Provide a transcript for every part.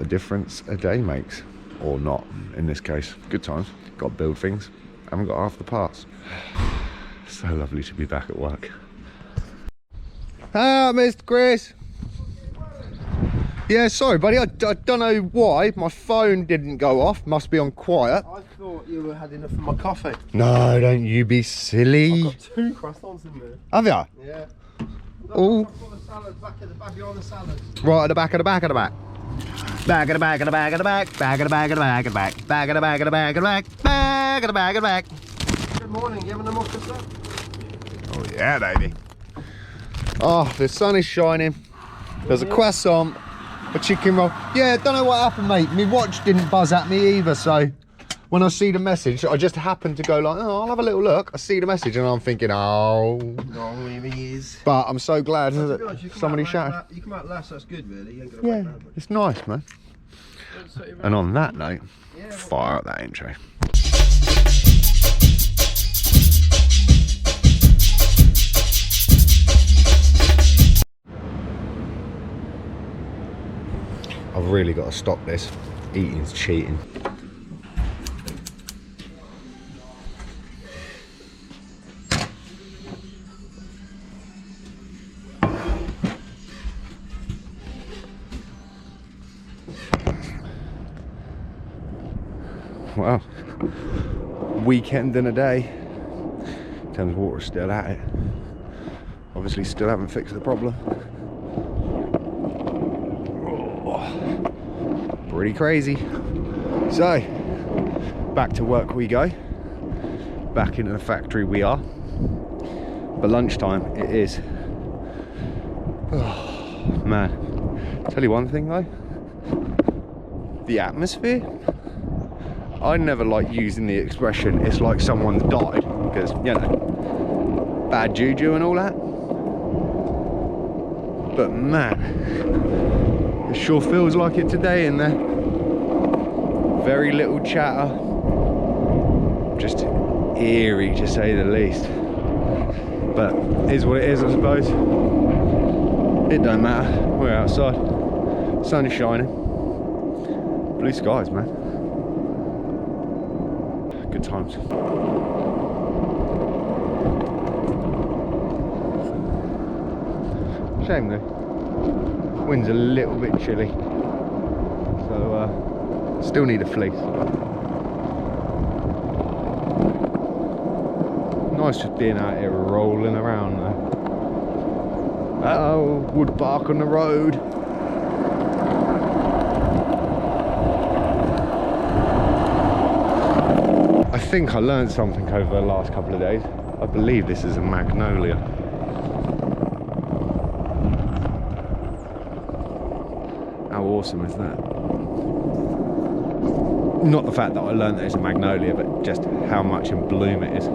difference a day makes, or not in this case. Good times. Got to build things. Haven't got half the parts. So lovely to be back at work. Ah, Mr. Chris. Yeah, sorry, buddy. I don't know why my phone didn't go off. Must be on quiet. I thought you had enough of my coffee. No, don't you be silly. I've got 2 croissants in there. Have ya? Yeah. Oh. I've got the salad back at the back, behind the salad. Right at the back of the back of the back. Back of the back of the back of the back. Back of the back of the back of the back. Back of the back of the back of the back. Back of the back of the back. Good morning. You having a muck of Oh yeah, baby. Oh, the sun is shining. There's a croissant, a chicken roll. Yeah, don't know what happened, mate. My watch didn't buzz at me either, so when I see the message, I just happened to go like, oh, I'll have a little look. I see the message and I'm thinking, oh. No, he is. But I'm so glad that Honest, somebody shouted. You come out last, that's good, really. You ain't gonna Yeah, it's nice, man. And on that note, fire up that intro. I've really got to stop this. Eating's cheating. Well, weekend and a day. Thames Water's still at it. Obviously still haven't fixed the problem. Pretty crazy. So, back to work we go. Back into the factory we are. But lunchtime it is. Oh, man. Tell you one thing though. The atmosphere. I never like using the expression, it's like someone's died. Because, you know, bad juju and all that. But man, it sure feels like it today in there. Very little chatter. Just eerie to say the least. But it is what it is, I suppose. It don't matter. We're outside. Sun is shining. Blue skies, man. Good times. Shame though. Wind's a little bit chilly. So still need a fleece. Nice just being out here rolling around though. Uh-oh, wood bark on the road. I think I learned something over the last couple of days. I believe this is a magnolia. How awesome is that? Not the fact that I learned that it's a magnolia, but just how much in bloom it is.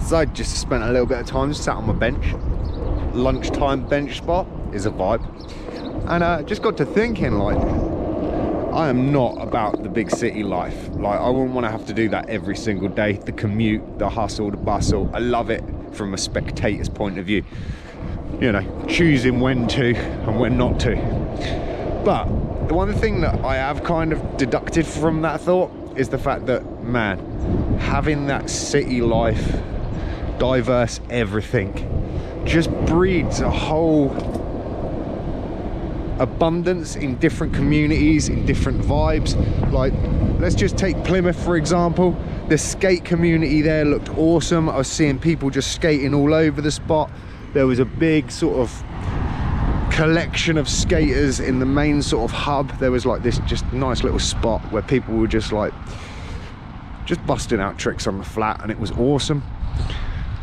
So I just spent a little bit of time sat on my bench. Lunchtime bench spot is a vibe. And just got to thinking, like, I am not about the big city life. Like, I wouldn't want to have to do that every single day. The commute, the hustle, the bustle. I love it from a spectator's point of view. You know, choosing when to and when not to. But the one thing that I have kind of deducted from that thought is the fact that, man, having that city life, diverse everything, just breeds a whole abundance in different communities, in different vibes. Like, let's just take Plymouth for example. The skate community there looked awesome. I was seeing people just skating all over the spot. There was a big sort of collection of skaters in the main sort of hub. There was like this just nice little spot where people were just like busting out tricks on the flat, and it was awesome.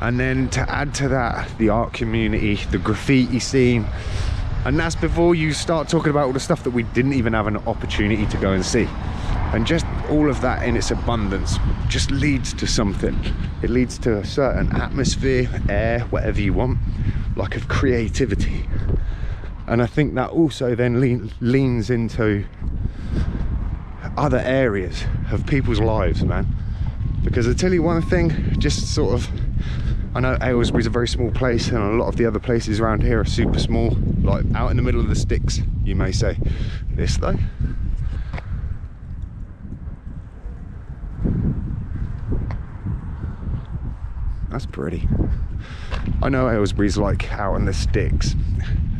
And then to add to that, the art community, the graffiti scene, and that's before you start talking about all the stuff that we didn't even have an opportunity to go and see. And just all of that in its abundance just leads to something. It leads to a certain atmosphere, air, whatever you want, like of creativity. And I think that also then leans into other areas of people's lives, man. Because I tell you one thing, just sort of, I know Aylesbury's a very small place and a lot of the other places around here are super small, like out in the middle of the sticks, you may say. This though, that's pretty. I know Aylesbury's like out in the sticks,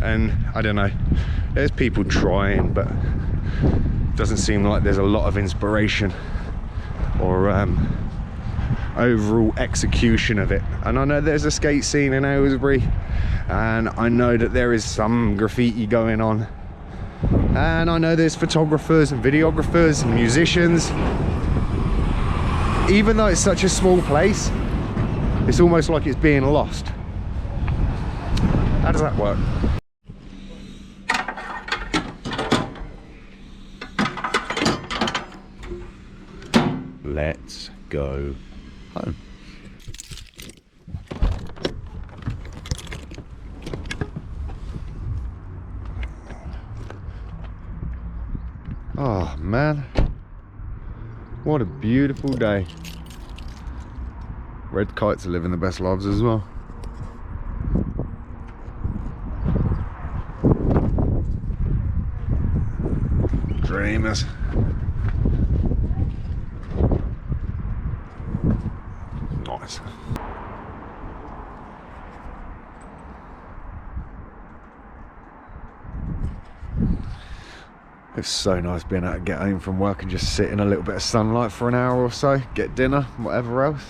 and I don't know, there's people trying, but it doesn't seem like there's a lot of inspiration or overall execution of it. And I know there's a skate scene in Aylesbury, and I know that there is some graffiti going on, and I know there's photographers and videographers and musicians. Even though it's such a small place, it's almost like it's being lost. How does that work? Let's go home. Oh man, what a beautiful day. Red kites are living the best lives as well. Dreamers. Nice. It's so nice being able to get home from work and just sit in a little bit of sunlight for an hour or so, get dinner, whatever else.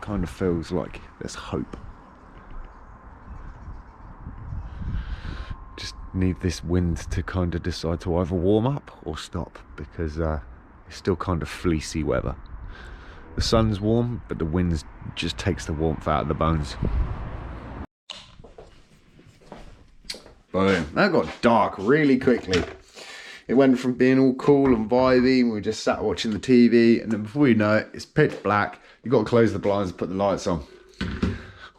Kind of feels like there's hope. Just need this wind to kind of decide to either warm up or stop, because it's still kind of fleecy weather. The sun's warm, but the wind just takes the warmth out of the bones. Boom. That got dark really quickly. It went from being all cool and vibey, and we just sat watching the TV, and then before you know it, it's pitch black. You've got to close the blinds and put the lights on.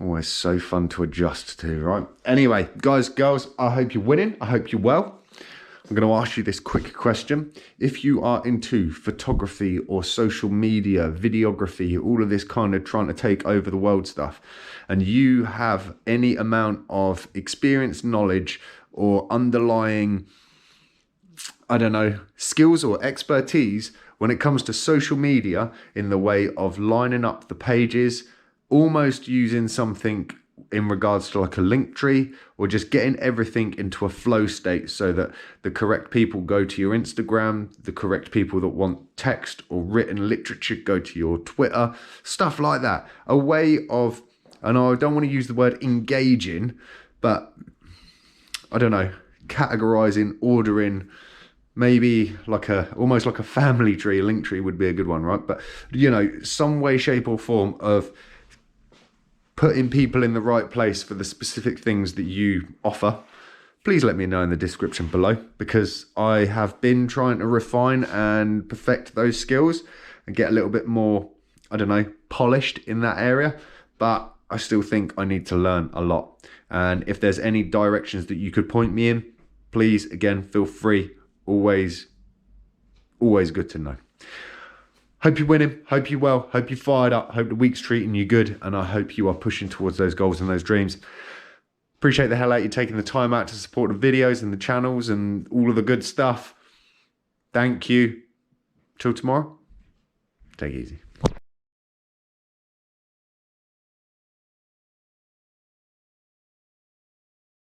Always so fun to adjust to, right? Anyway, guys, girls, I hope you're winning. I hope you're well. I'm going to ask you this quick question. If you are into photography or social media, videography, all of this kind of trying to take over the world stuff, and you have any amount of experience, knowledge, or underlying, I don't know, skills or expertise when it comes to social media in the way of lining up the pages, almost using something in regards to like a link tree, or just getting everything into a flow state so that the correct people go to your Instagram, the correct people that want text or written literature go to your Twitter, stuff like that. A way of, and I don't want to use the word engaging, but I don't know, categorizing, ordering, maybe like almost like a family tree. A link tree would be a good one, right? But you know, some way, shape or form of putting people in the right place for the specific things that you offer. Please let me know in the description below, because I have been trying to refine and perfect those skills and get a little bit more, I don't know, polished in that area, but I still think I need to learn a lot. And if there's any directions that you could point me in, please, again, feel free. Always good to know. Hope you're winning, hope you're well, hope you're fired up, hope the week's treating you good, and I hope you are pushing towards those goals and those dreams. Appreciate the hell out you taking the time out to support the videos and the channels and all of the good stuff. Thank you. Till tomorrow, take it easy.